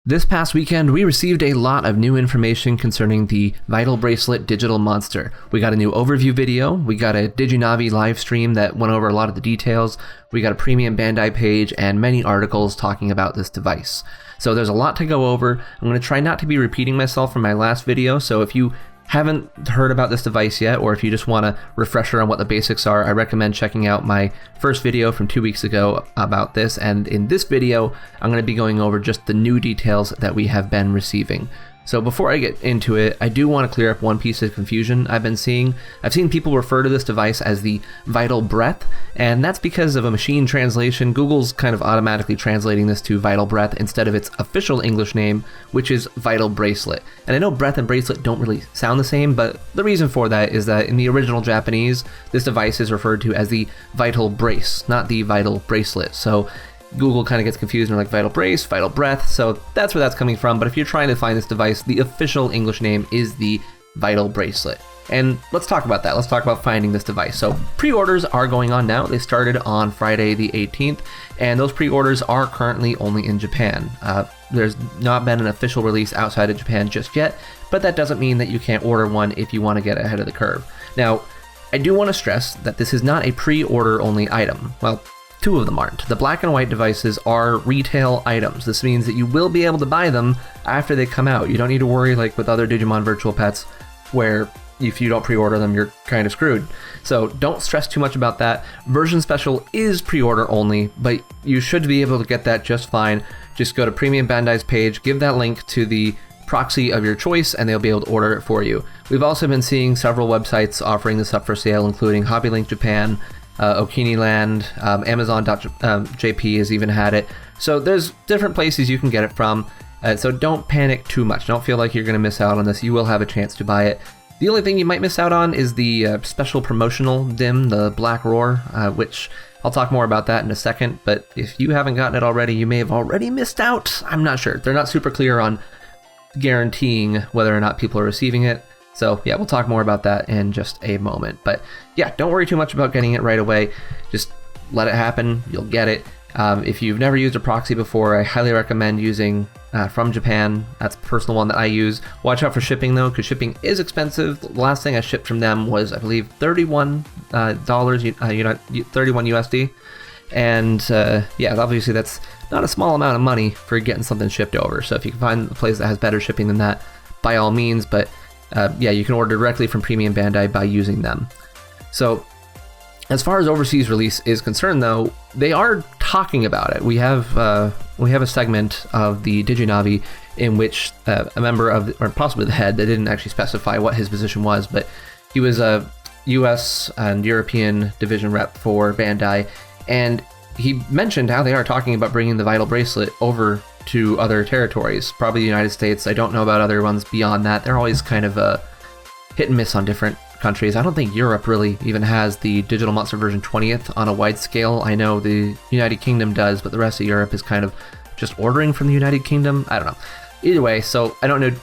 This past weekend, we received a lot of new information concerning the Vital Bracelet digital monster. We got a new overview video, we got a DigiNavi live stream that went over a lot of the details, we got a premium Bandai page, and many articles talking about this device. So there's a lot to go over. I'm going to try not to be repeating myself from my last video, so if you haven't heard about this device yet, or if you just want a refresher on what the basics are, I recommend checking out my first video from 2 weeks ago about this. And in this video, I'm going to be going over just the new details that we have been receiving. So before I get into it, I do want to clear up one piece of confusion I've been seeing. I've seen people refer to this device as the Vital Breath, and that's because of a machine translation. Google's kind of automatically translating this to Vital Breath instead of its official English name, which is Vital Bracelet. And I know breath and bracelet don't really sound the same, but the reason for that is that in the original Japanese, this device is referred to as the Vital Brace, not the Vital Bracelet. So Google kind of gets confused and they're like Vital Brace, Vital Breath, so that's where that's coming from. But if you're trying to find this device, the official English name is the Vital Bracelet. And let's talk about that. Let's talk about finding this device. So pre-orders are going on now. They started on Friday the 18th, and those pre-orders are currently only in Japan. There's not been an official release outside of Japan just yet, but that doesn't mean that you can't order one if you want to get ahead of the curve. Now, I do want to stress that this is not a pre-order only item. Well, two of them aren't. The black and white devices are retail items. This means that you will be able to buy them after they come out. You don't need to worry like with other Digimon virtual pets where if you don't pre-order them, you're kind of screwed. So don't stress too much about that. Version Special is pre-order only, but you should be able to get that just fine. Just go to Premium Bandai's page, give that link to the proxy of your choice, and they'll be able to order it for you. We've also been seeing several websites offering this up for sale, including HobbyLink Japan, Okiniland, Amazon.jp has even had it. So there's different places you can get it from. So don't panic too much. Don't feel like you're going to miss out on this. You will have a chance to buy it. The only thing you might miss out on is the special promotional DIM, the Black Roar, which I'll talk more about that in a second. But if you haven't gotten it already, you may have already missed out. I'm not sure. They're not super clear on guaranteeing whether or not people are receiving it. So yeah, we'll talk more about that in just a moment. But yeah, don't worry too much about getting it right away. Just let it happen. You'll get it. If you've never used a proxy before, I highly recommend using from Japan. That's the personal one that I use. Watch out for shipping though, because shipping is expensive. The last thing I shipped from them was, I believe, $31, 31 USD. And yeah, obviously that's not a small amount of money for getting something shipped over. So if you can find a place that has better shipping than that, by all means. But yeah, you can order directly from Premium Bandai by using them. So as far as overseas release is concerned, though, they are talking about it. We have a segment of the DigiNavi in which a member of, or possibly the head, they didn't actually specify what his position was, but he was a US and European division rep for Bandai, and he mentioned how they are talking about bringing the Vital Bracelet over to other territories, probably the United States. I don't know about other ones beyond that. They're always kind of hit and miss on different countries. I don't think Europe really even has the Digital Monster version 20th on a wide scale. I know the United Kingdom does, but the rest of Europe is kind of just ordering from the United Kingdom. I don't know. Either way, so I don't know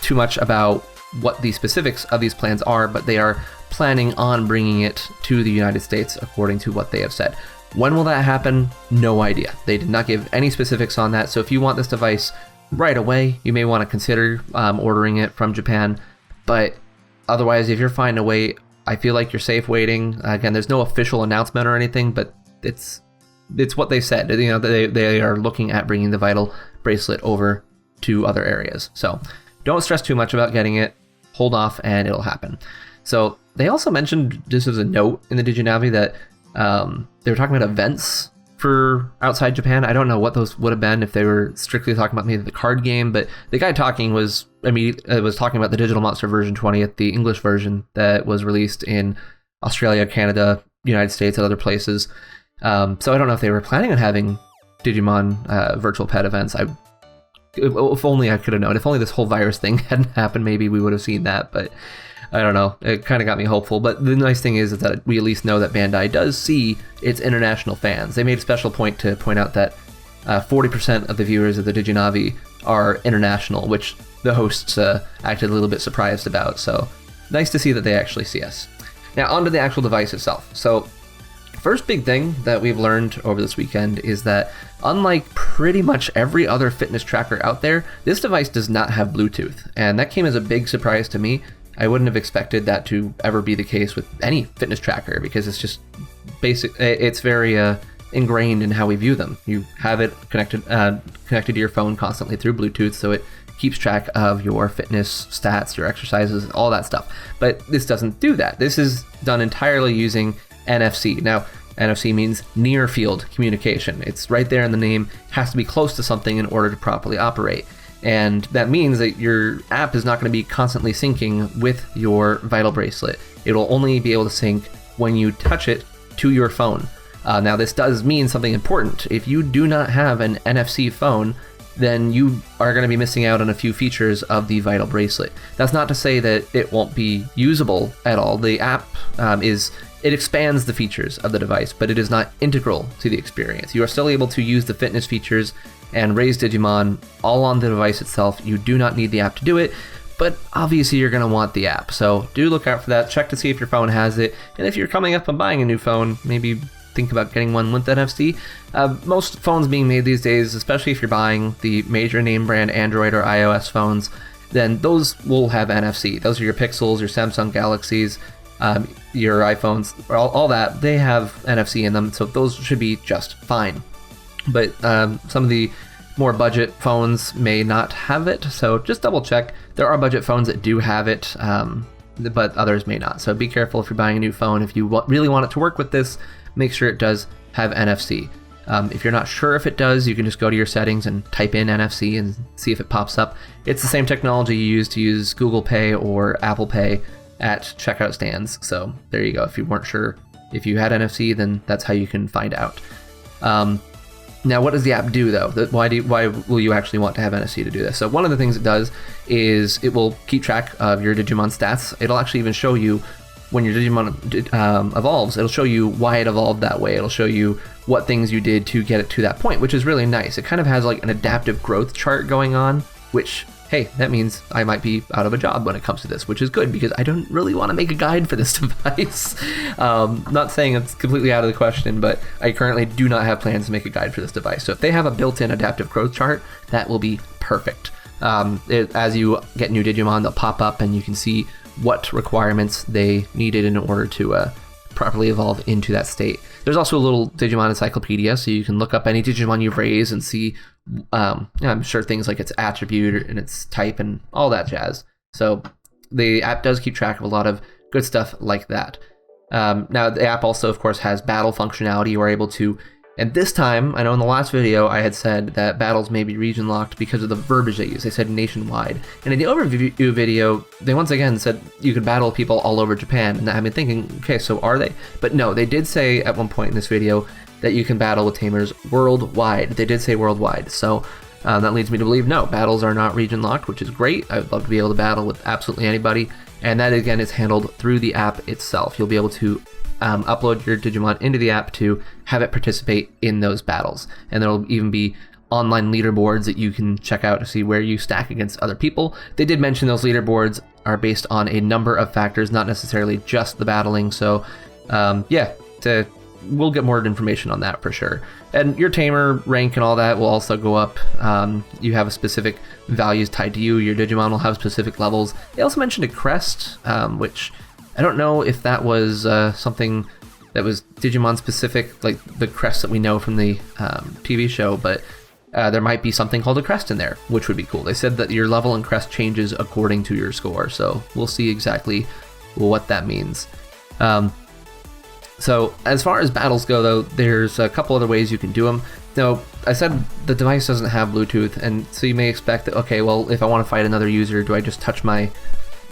too much about what the specifics of these plans are, but they are planning on bringing it to the United States according to what they have said. When will that happen? No idea. They did not give any specifics on that. So if you want this device right away, you may want to consider ordering it from Japan. But otherwise, if you're fine to wait, I feel like you're safe waiting. Again, there's no official announcement or anything, but it's what they said. You know, they are looking at bringing the Vital Bracelet over to other areas. So don't stress too much about getting it. Hold off and it'll happen. So they also mentioned, just as a note in the DigiNavi, that they were talking about events for outside Japan. I don't know what those would have been if they were strictly talking about maybe the card game, but the guy talking was talking about the Digital Monster version 20th, the English version that was released in Australia, Canada, United States, and other places. So I don't know if they were planning on having Digimon virtual pet events. If only I could have known. If only this whole virus thing hadn't happened, maybe we would have seen that, but I don't know. It kind of got me hopeful. But the nice thing is that we at least know that Bandai does see its international fans. They made a special point to point out that 40% of the viewers of the DigiNavi are international, which the hosts acted a little bit surprised about. So nice to see that they actually see us. Now onto the actual device itself. So First big thing that we've learned over this weekend is that unlike pretty much every other fitness tracker out there, this device does not have Bluetooth, and that came as a big surprise to me. I wouldn't have expected that to ever be the case with any fitness tracker because it's just basic. It's very ingrained in how we view them. You have it connected to your phone constantly through Bluetooth, so it keeps track of your fitness stats, your exercises, all that stuff. But this doesn't do that. This is done entirely using NFC. Now, NFC means near field communication. It's right there in the name. It has to be close to something in order to properly operate. And that means that your app is not going to be constantly syncing with your Vital Bracelet. It will only be able to sync when you touch it to your phone. Now, this does mean something important. If you do not have an NFC phone, then you are going to be missing out on a few features of the Vital Bracelet. That's not to say that it won't be usable at all. The app it expands the features of the device, but it is not integral to the experience. You are still able to use the fitness features and raise Digimon all on the device itself. You do not need the app to do it, but obviously you're going to want the app. So do look out for that. Check to see if your phone has it. And if you're coming up and buying a new phone, maybe think about getting one with NFC. Most phones being made these days, especially if you're buying the major name brand Android or iOS phones, then those will have NFC. Those are your Pixels, your Samsung Galaxies, your iPhones, all that. They have NFC in them, so those should be just fine. But some of the more budget phones may not have it, so just double check. There are budget phones that do have it, but others may not. So be careful if you're buying a new phone. If you really want it to work with this, make sure it does have NFC. If you're not sure if it does, you can just go to your settings and type in NFC and see if it pops up. It's the same technology you use to use Google Pay or Apple Pay at checkout stands. So there you go. If you weren't sure if you had NFC, then that's how you can find out. Now, what does the app do, though? Why will you actually want to have NFC to do this? So one of the things it does is it will keep track of your Digimon stats. It'll actually even show you when your Digimon evolves. It'll show you why it evolved that way. It'll show you what things you did to get it to that point, which is really nice. It kind of has like an adaptive growth chart going on, which, hey, that means I might be out of a job when it comes to this, which is good because I don't really want to make a guide for this device. Not saying it's completely out of the question, but I currently do not have plans to make a guide for this device. So if they have a built-in adaptive growth chart, that will be perfect. As you get new Digimon, they'll pop up and you can see what requirements they needed in order to properly evolve into that state. There's also a little Digimon encyclopedia, so you can look up any Digimon you've raised and see, I'm sure things like its attribute and its type and all that jazz. So the app does keep track of a lot of good stuff like that. Now, the app also, of course, has battle functionality. You are able to, and this time, I know in the last video I had said that battles may be region locked because of the verbiage they use. They said nationwide. And in the overview video, they once again said you could battle people all over Japan. And I've been thinking, okay, so are they? But no, they did say at one point in this video that you can battle with tamers worldwide. They did say worldwide. So that leads me to believe, no, battles are not region locked, which is great. I would love to be able to battle with absolutely anybody. And that, again, is handled through the app itself. You'll be able to upload your Digimon into the app to have it participate in those battles. And there'll even be online leaderboards that you can check out to see where you stack against other people. They did mention those leaderboards are based on a number of factors, not necessarily just the battling. So we'll get more information on that for sure. And your tamer rank and all that will also go up. You have a specific values tied to you. Your Digimon will have specific levels. They also mentioned a crest, which I don't know if that was something that was Digimon specific, like the crest that we know from the TV show, but there might be something called a crest in there, which would be cool. They said that your level and crest changes according to your score, so we'll see exactly what that means. So as far as battles go, though, there's a couple other ways you can do them. Now, I said the device doesn't have Bluetooth, and so you may expect that, okay, well, if I want to fight another user, do I just touch my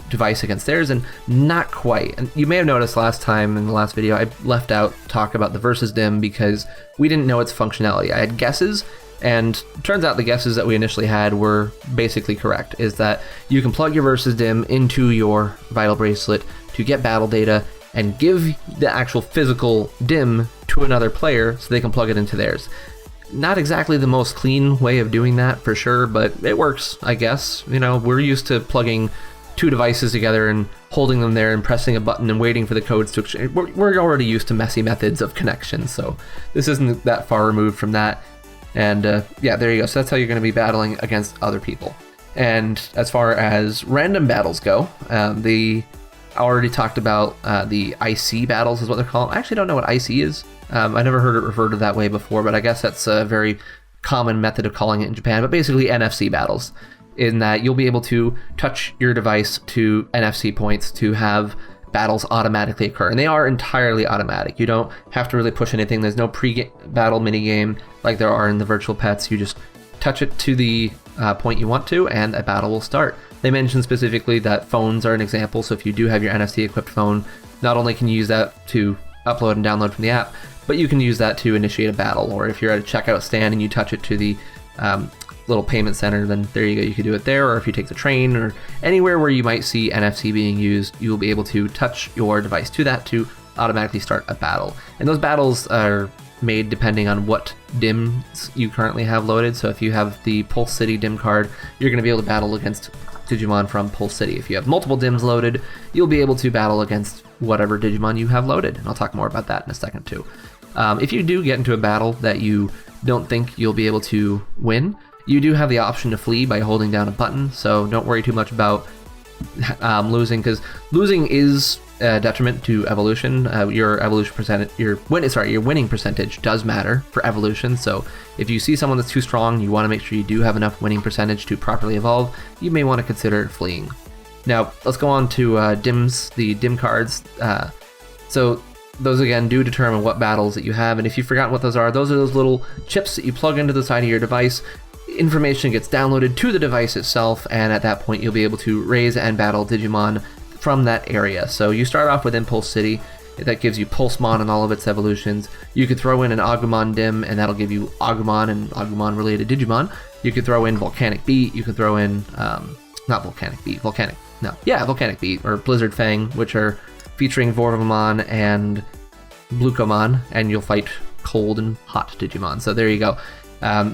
device against theirs? And not quite. And you may have noticed last time in the last video I left out talk about the versus dim because we didn't know its functionality. I had guesses, and it turns out the guesses that we initially had were basically correct, is that you can plug your versus dim into your Vital Bracelet to get battle data and give the actual physical dim to another player so they can plug it into theirs. Not exactly the most clean way of doing that for sure, but it works, I guess. You know, we're used to plugging two devices together and holding them there and pressing a button and waiting for the codes to exchange. We're already used to messy methods of connection, so this isn't that far removed from that. And yeah, there you go. So that's how you're going to be battling against other people. And as far as random battles go, I already talked about the IC battles is what they're called. I actually don't know what IC is. I never heard it referred to that way before, but I guess that's a very common method of calling it in Japan. But basically NFC battles, in that you'll be able to touch your device to NFC points to have battles automatically occur. And they are entirely automatic. You don't have to really push anything. There's no pre-battle minigame like there are in the virtual pets. You just touch it to the point you want to, and a battle will start. They mentioned specifically that phones are an example, so if you do have your NFC-equipped phone, not only can you use that to upload and download from the app, but you can use that to initiate a battle. Or if you're at a checkout stand and you touch it to the little payment center, then there you go, you can do it there. Or if you take the train or anywhere where you might see NFC being used, you will be able to touch your device to that to automatically start a battle. And those battles are made depending on what DIMs you currently have loaded. So if you have the Pulse City DIM card, you're going to be able to battle against Digimon from Pulse City. If you have multiple DIMs loaded, you'll be able to battle against whatever Digimon you have loaded. And I'll talk more about that in a second too. If you do get into a battle that you don't think you'll be able to win, you do have the option to flee by holding down a button. So don't worry too much about losing, because losing is a detriment to evolution. Your evolution percentage, your winning percentage does matter for evolution. So if you see someone that's too strong, you want to make sure you do have enough winning percentage to properly evolve. You may want to consider fleeing. Now let's go on to DIMs, the DIM cards. So those again do determine what battles that you have, and if you've forgotten what those are those little chips that you plug into the side of your device. Information gets downloaded to the device itself, and at that point you'll be able to raise and battle Digimon from that area. So you start off with Impulse City. That gives you Pulsemon and all of its evolutions. You could throw in an Agumon DIM, and that'll give you Agumon and Agumon related Digimon. You could throw in Volcanic Beat. You could throw in Volcanic Beat or Blizzard Fang, which are featuring Vorvamon and Blucomon, and you'll fight cold and hot Digimon. So there you go.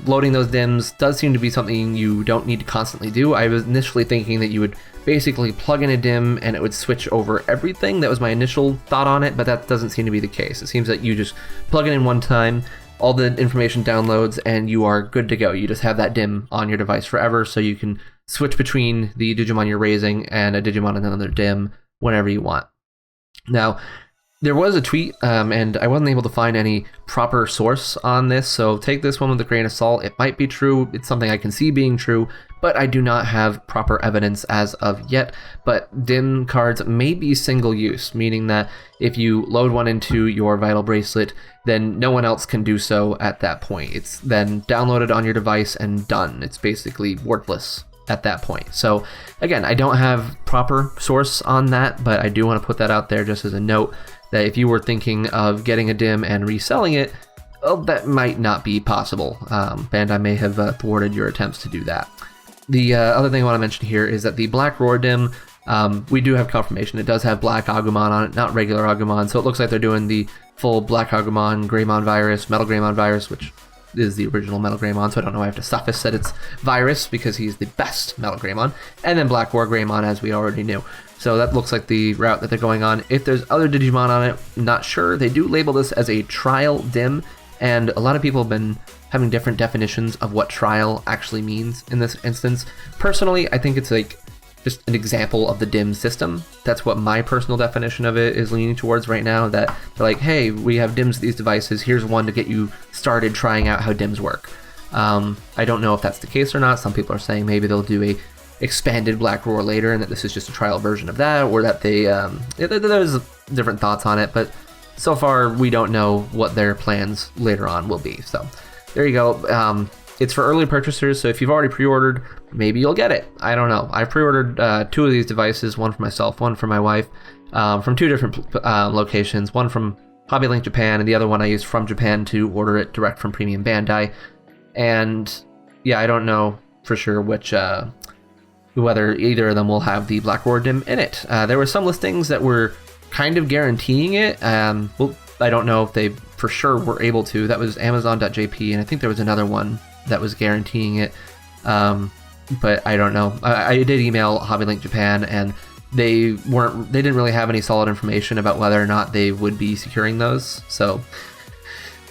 Loading those DIMs does seem to be something you don't need to constantly do. I was initially thinking that you would basically plug in a DIM and it would switch over everything. That was my initial thought on it, but that doesn't seem to be the case. It seems that you just plug it in one time, all the information downloads, and you are good to go. You just have that DIM on your device forever, so you can switch between the Digimon you're raising and a Digimon and another DIM whenever you want. Now, there was a tweet, and I wasn't able to find any proper source on this, so take this one with a grain of salt. It might be true, it's something I can see being true, but I do not have proper evidence as of yet. But DIM cards may be single use, meaning that if you load one into your Vital Bracelet, then no one else can do so at that point. It's then downloaded on your device and done. It's basically worthless at that point. So again, I don't have proper source on that, but I do want to put that out there just as a note, that if you were thinking of getting a DIM and reselling it, well, that might not be possible. Bandai may have thwarted your attempts to do that. The other thing I want to mention here is that the Black Roar DIM, we do have confirmation. It does have Black Agumon on it, not regular Agumon, so it looks like they're doing the full Black Agumon, Greymon virus, Metal Greymon virus, which is the original Metal Greymon, so I don't know why I have to suffix that it's virus, because he's the best Metal Greymon, and then Black War Greymon, as we already knew. So that looks like the route that they're going on. If there's other Digimon on it, not sure. They do label this as a trial DIM, and a lot of people have been having different definitions of what trial actually means in this instance. Personally, I think it's like just an example of the DIM system. That's what my personal definition of it is leaning towards right now, that they're like, hey, we have DIMs to these devices, here's one to get you started trying out how DIMs work. I don't know if that's the case or not. Some people are saying maybe they'll do a expanded Black Roar later, and that this is just a trial version of that, or that they there's different thoughts on it, but so far we don't know what their plans later on will be. So there you go. It's for early purchasers, so if you've already pre-ordered, maybe you'll get it. I don't know. I've pre-ordered 2 of these devices, one for myself, one for my wife, from 2 different locations, one from HobbyLink Japan, and the other one I used from Japan to order it direct from Premium Bandai. And yeah, I don't know for sure which whether either of them will have the Black Roar DIM in it. There were some listings that were kind of guaranteeing it. Well, I don't know if they for sure were able to. That was Amazon.jp, and I think there was another one that was guaranteeing it. but I don't know. I did email Hobbylink Japan, and they didn't really have any solid information about whether or not they would be securing those. So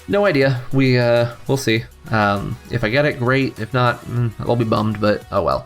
no idea. We'll see. If I get it, great. If not, I'll be bummed, but oh well.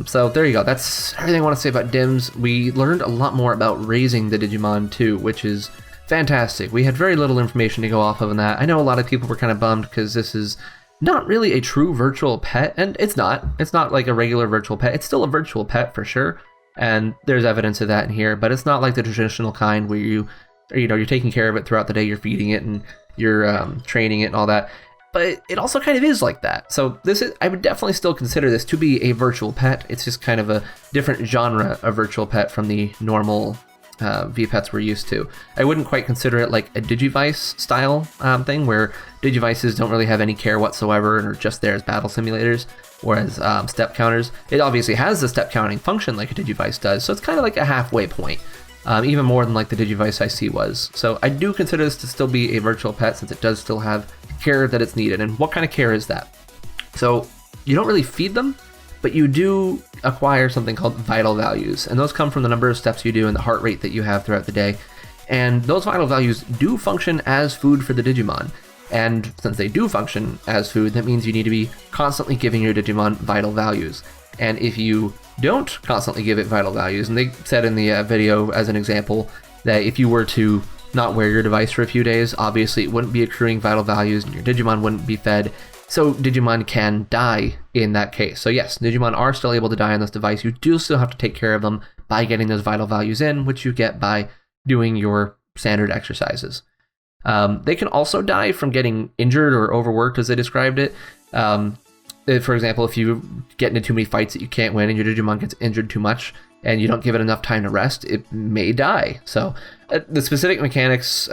So there you go. That's everything I want to say about DIMS. We learned a lot more about raising the Digimon too, which is fantastic. We had very little information to go off of on that. I know a lot of people were kind of bummed because this is not really a true virtual pet, and it's not. It's not like a regular virtual pet. It's still a virtual pet for sure, and there's evidence of that in here, but it's not like the traditional kind where you're taking care of it throughout the day, you're feeding it and you're training it and all that. But it also kind of is like that. So I would definitely still consider this to be a virtual pet. It's just kind of a different genre of virtual pet from the normal vpets we're used to. I wouldn't quite consider it like a Digivice style thing where Digivices don't really have any care whatsoever and are just there as battle simulators, whereas step counters, it obviously has the step counting function like a Digivice does, so it's kind of like a halfway point, even more than like the Digivice IC was. So I do consider this to still be a virtual pet since it does still have care that it's needed. And what kind of care is that? So you don't really feed them, but you do acquire something called vital values, and those come from the number of steps you do and the heart rate that you have throughout the day. And those vital values do function as food for the Digimon. And since they do function as food, that means you need to be constantly giving your Digimon vital values. And if you don't constantly give it vital values, and they said in the video as an example that if you were to not wear your device for a few days, obviously it wouldn't be accruing vital values and your Digimon wouldn't be fed. So Digimon can die in that case. So yes, Digimon are still able to die on this device. You do still have to take care of them by getting those vital values in, which you get by doing your standard exercises. They can also die from getting injured or overworked, as they described it. For example, if you get into too many fights that you can't win and your Digimon gets injured too much and you don't give it enough time to rest, it may die. So the specific mechanics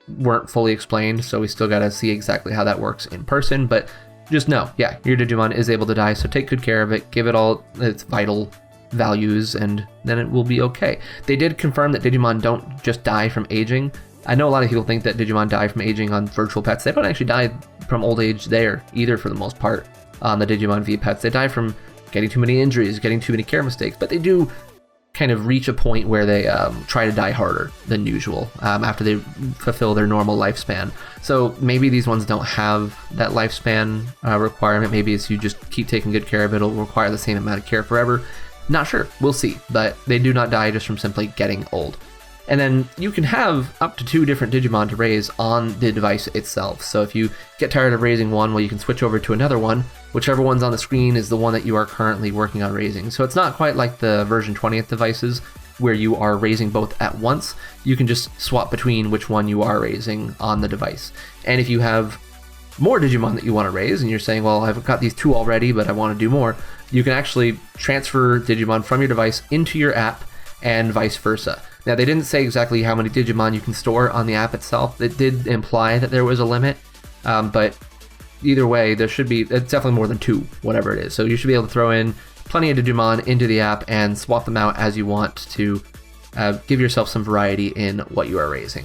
weren't fully explained, so we still got to see exactly how that works in person, but just know, yeah, your Digimon is able to die, so take good care of it, give it all its vital values, and then it will be okay. They did confirm that Digimon don't just die from aging. I know a lot of people think that Digimon die from aging on virtual pets. They don't actually die from old age there either, for the most part, on the Digimon V pets. They die from getting too many injuries, getting too many care mistakes, but they do kind of reach a point where they try to die harder than usual after they fulfill their normal lifespan. So maybe these ones don't have that lifespan requirement. Maybe it's you just keep taking good care of it, it'll require the same amount of care forever. Not sure, we'll see, but they do not die just from simply getting old. And then you can have up to 2 different Digimon to raise on the device itself. So if you get tired of raising one, well, you can switch over to another one. Whichever one's on the screen is the one that you are currently working on raising. So it's not quite like the version 20th devices where you are raising both at once. You can just swap between which one you are raising on the device. And if you have more Digimon that you want to raise and you're saying, well, I've got these 2 already, but I want to do more, you can actually transfer Digimon from your device into your app and vice versa. Now, they didn't say exactly how many Digimon you can store on the app itself. It did imply that there was a limit, but either way, it's definitely more than 2, whatever it is. So you should be able to throw in plenty of Digimon into the app and swap them out as you want to give yourself some variety in what you are raising.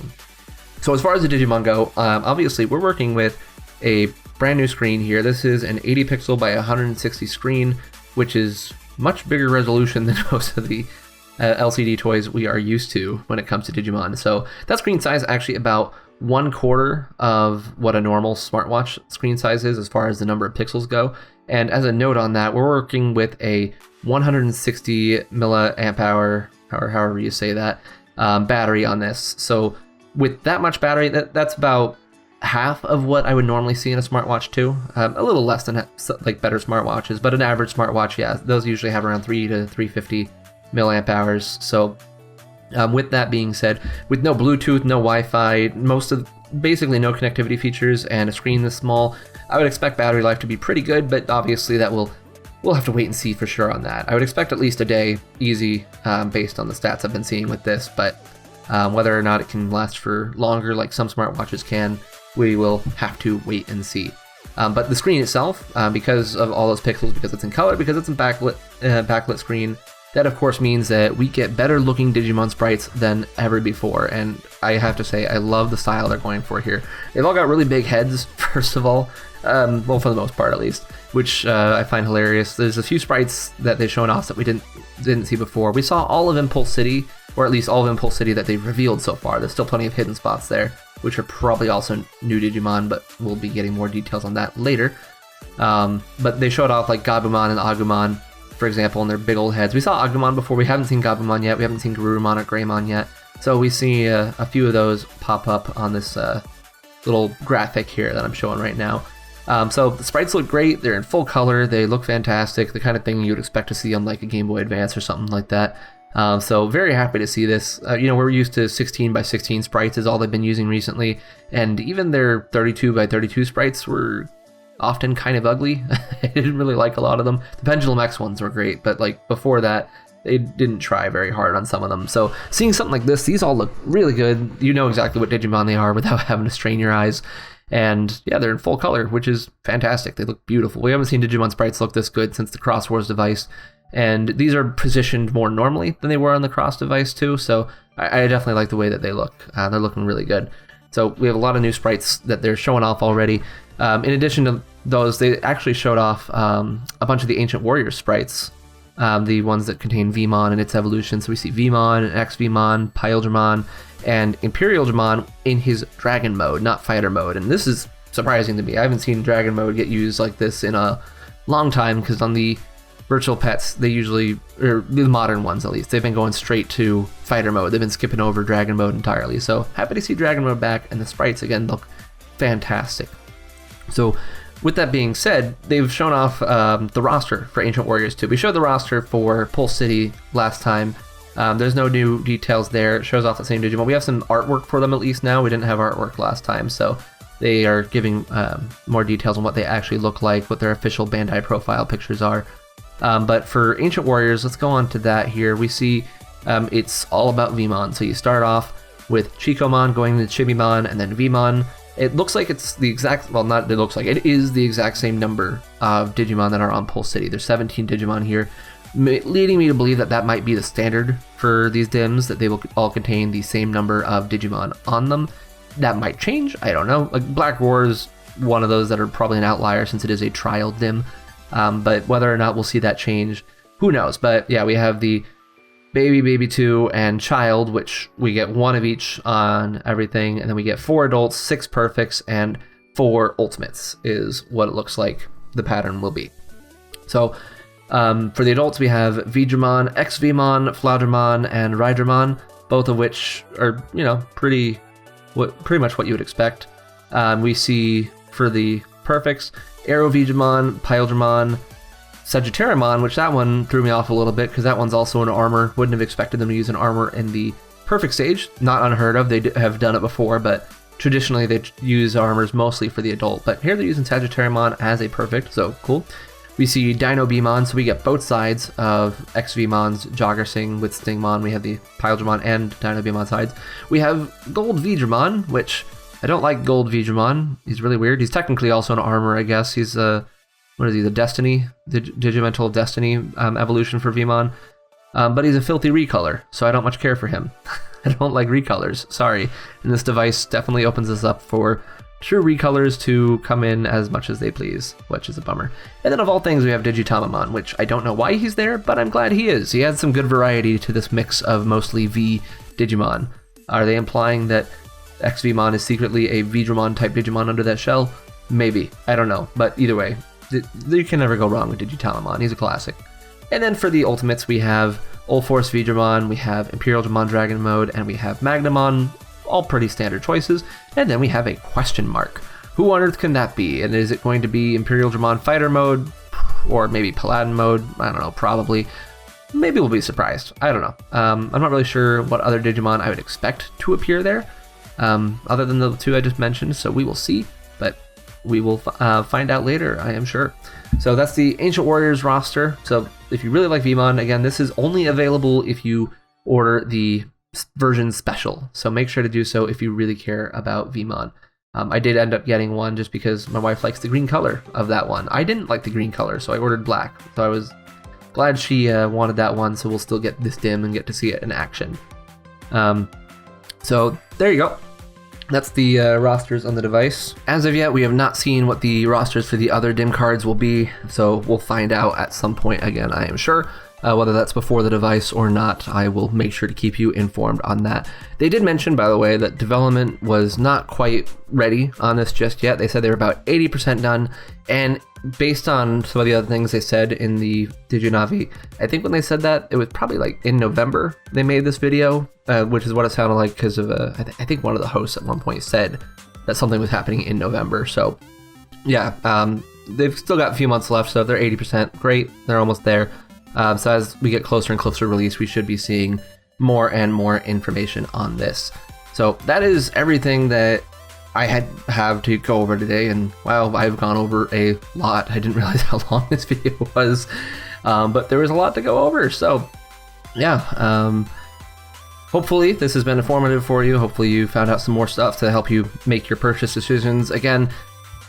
So as far as the Digimon go, obviously we're working with a brand new screen here. This is an 80 pixel by 160 screen, which is much bigger resolution than most of the LCD toys we are used to when it comes to Digimon. So that screen size is actually about 1/4 of what a normal smartwatch screen size is as far as the number of pixels go. And as a note on that, we're working with a 160 milliamp hour, or however you say that, battery on this. So with that much battery, that's about half of what I would normally see in a smartwatch too. A little less than like better smartwatches, but an average smartwatch, yeah, those usually have around 3 to 350 milliamp hours. So with that being said, with no Bluetooth, no Wi-Fi, basically no connectivity features, and a screen this small, I would expect battery life to be pretty good, but obviously we'll have to wait and see for sure on that. I would expect at least a day easy based on the stats I've been seeing with this, but whether or not it can last for longer like some smartwatches can, we will have to wait and see. But the screen itself, because of all those pixels, because it's in color, because it's a backlit screen, that of course means that we get better looking Digimon sprites than ever before, and I have to say I love the style they're going for here. They've all got really big heads, first of all. Well, for the most part, at least, which I find hilarious. There's a few sprites that they've shown off that we didn't see before. We saw all of Impulse City, or at least all of Impulse City that they've revealed so far. There's still plenty of hidden spots there, which are probably also new Digimon, but we'll be getting more details on that later. But they showed off like Gabumon and Agumon, for example, and their big old heads. We saw Agumon before. We haven't seen Gabumon yet. We haven't seen Garurumon or Greymon yet. So we see a few of those pop up on this little graphic here that I'm showing right now. So the sprites look great. They're in full color. They look fantastic. The kind of thing you would expect to see on like a Game Boy Advance or something like that. So very happy to see this. We're used to 16 by 16 sprites is all they've been using recently. And even their 32 by 32 sprites were often kind of ugly. I didn't really like a lot of them. The Pendulum X ones were great, but like before that, they didn't try very hard on some of them. So seeing something like this, these all look really good. You know exactly what Digimon they are without having to strain your eyes. And yeah, they're in full color, which is fantastic. They look beautiful. We haven't seen Digimon sprites look this good since the Cross Wars device. And these are positioned more normally than they were on the Cross device too. So I definitely like the way that they look. They're looking really good. So we have a lot of new sprites that they're showing off already. In addition to those, they actually showed off a bunch of the Ancient Warriors sprites. The ones that contain Vmon and its evolution. So we see Vmon, X-Vmon, Pyledramon, and Imperial Dramon in his Dragon mode, not Fighter mode. And this is surprising to me. I haven't seen Dragon mode get used like this in a long time, because on the virtual pets, they usually, or the modern ones at least, they've been going straight to Fighter mode. They've been skipping over Dragon mode entirely. So happy to see Dragon mode back, and the sprites again look fantastic. So with that being said, they've shown off the roster for Ancient Warriors 2. We showed the roster for Pulse City last time. There's no new details there. It shows off the same Digimon. We have some artwork for them at least now. We didn't have artwork last time, so they are giving more details on what they actually look like, what their official Bandai profile pictures are. But for Ancient Warriors, let's go on to that here. We see it's all about Vmon. So you start off with Chikomon going to Chibimon and then Vmon. It looks like it's the exact, well, not it looks like, it is the exact same number of Digimon that are on Pulse City. There's 17 Digimon here, leading me to believe that that might be the standard for these DIMs, that they will all contain the same number of Digimon on them. That might change, I don't know. Like Black Roar is one of those that are probably an outlier since it is a trial DIM, but whether or not we'll see that change, who knows. But yeah, we have the Baby 2, and Child, which we get one of each on everything, and then we get 4 adults, 6 perfects, and 4 ultimates is what it looks like the pattern will be. So for the adults, we have Vdramon, X-Vmon, Floudramon, and Rydramon, both of which are, pretty much what you would expect. We see for the perfects, Aero Vdramon, Pyledramon, Sagittarimon, which that one threw me off a little bit because that one's also an armor. Wouldn't have expected them to use an armor in the perfect stage. Not unheard of. They have done it before, but traditionally they use armors mostly for the adult. But here they're using Sagittarimon as a perfect, so cool. We see Dino Beamon, so we get both sides of X-Vmon's Joggersing with Stingmon. We have the Pyledramon and Dino Beamon sides. We have Gold Vdramon, which I don't like Gold Vdramon. He's really weird. He's technically also an armor, I guess. He's what is he, the Destiny, the Digimental Destiny evolution for Vmon. But he's a filthy recolor, so I don't much care for him. I don't like recolors, sorry. And this device definitely opens us up for true recolors to come in as much as they please, which is a bummer. And then of all things, we have Digitamamon, which I don't know why he's there, but I'm glad he is. He adds some good variety to this mix of mostly V Digimon. Are they implying that X-Vmon is secretly a Vdramon type Digimon under that shell? Maybe, I don't know, but either way, you can never go wrong with Digitamamon. He's a classic. And then for the ultimates, we have Ulforce Vdramon, we have Imperial Dramon Dragon Mode, and we have Magnamon. All pretty standard choices. And then we have a question mark. Who on earth can that be? And is it going to be Imperial Dramon Fighter Mode? Or maybe Paladin Mode? I don't know, probably. Maybe we'll be surprised. I don't know. I'm not really sure what other Digimon I would expect to appear there, other than the 2 I just mentioned, so we will see. But we will find out later, I am sure. So that's the Ancient Warriors roster. So if you really like Vmon, again, this is only available if you order the version special. So make sure to do so if you really care about Vmon. I did end up getting one just because my wife likes the green color of that one. I didn't like the green color, so I ordered black. So I was glad she wanted that one, so we'll still get this dim and get to see it in action. So there you go. That's the rosters on the device. As of yet, we have not seen what the rosters for the other dim cards will be, so we'll find out at some point again, I am sure. Whether that's before the device or not, I will make sure to keep you informed on that. They did mention, by the way, that development was not quite ready on this just yet. They said they were about 80% done, and based on some of the other things they said in the Diginavi, I think when they said that, it was probably like in November they made this video, which is what it sounded like because of, I think one of the hosts at one point said that something was happening in November. So yeah, they've still got a few months left, so if they're 80%, great, they're almost there. So as we get closer and closer to release, we should be seeing more and more information on this. So that is everything that I have to go over today, and wow, I've gone over a lot. I didn't realize how long this video was, but there was a lot to go over. So yeah, hopefully this has been informative for you. Hopefully you found out some more stuff to help you make your purchase decisions. Again,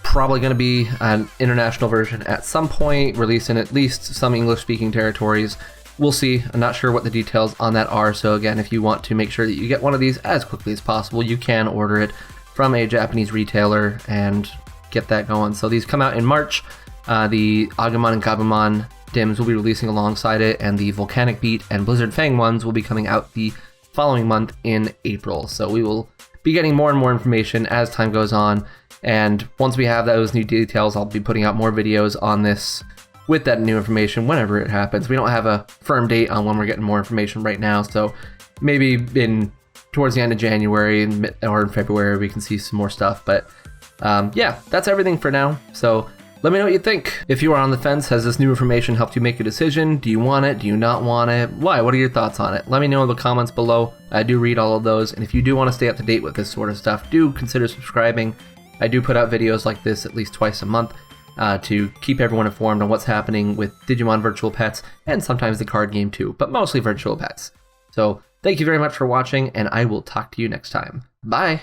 probably going to be an international version at some point, released in at least some English-speaking territories. We'll see. I'm not sure what the details on that are. So again, if you want to make sure that you get one of these as quickly as possible, you can order it from a Japanese retailer and get that going. So these come out in March. The Agumon and Gabumon DIMs will be releasing alongside it, and the Volcanic Beat and Blizzard Fang ones will be coming out the following month in April. So we will be getting more and more information as time goes on. And once we have those new details, I'll be putting out more videos on this with that new information whenever it happens. We don't have a firm date on when we're getting more information right now, so maybe towards the end of January or in February we can see some more stuff. But yeah, that's everything for now. So let me know what you think. If you are on the fence, has this new information helped you make a decision? Do you want it? Do you not want it? Why? What are your thoughts on it? Let me know in the comments below. I do read all of those, and if you do want to stay up to date with this sort of stuff, do consider subscribing. I do put out videos like this at least twice a month to keep everyone informed on what's happening with Digimon Virtual Pets and sometimes the card game too, but mostly Virtual Pets. So thank you very much for watching, and I will talk to you next time. Bye!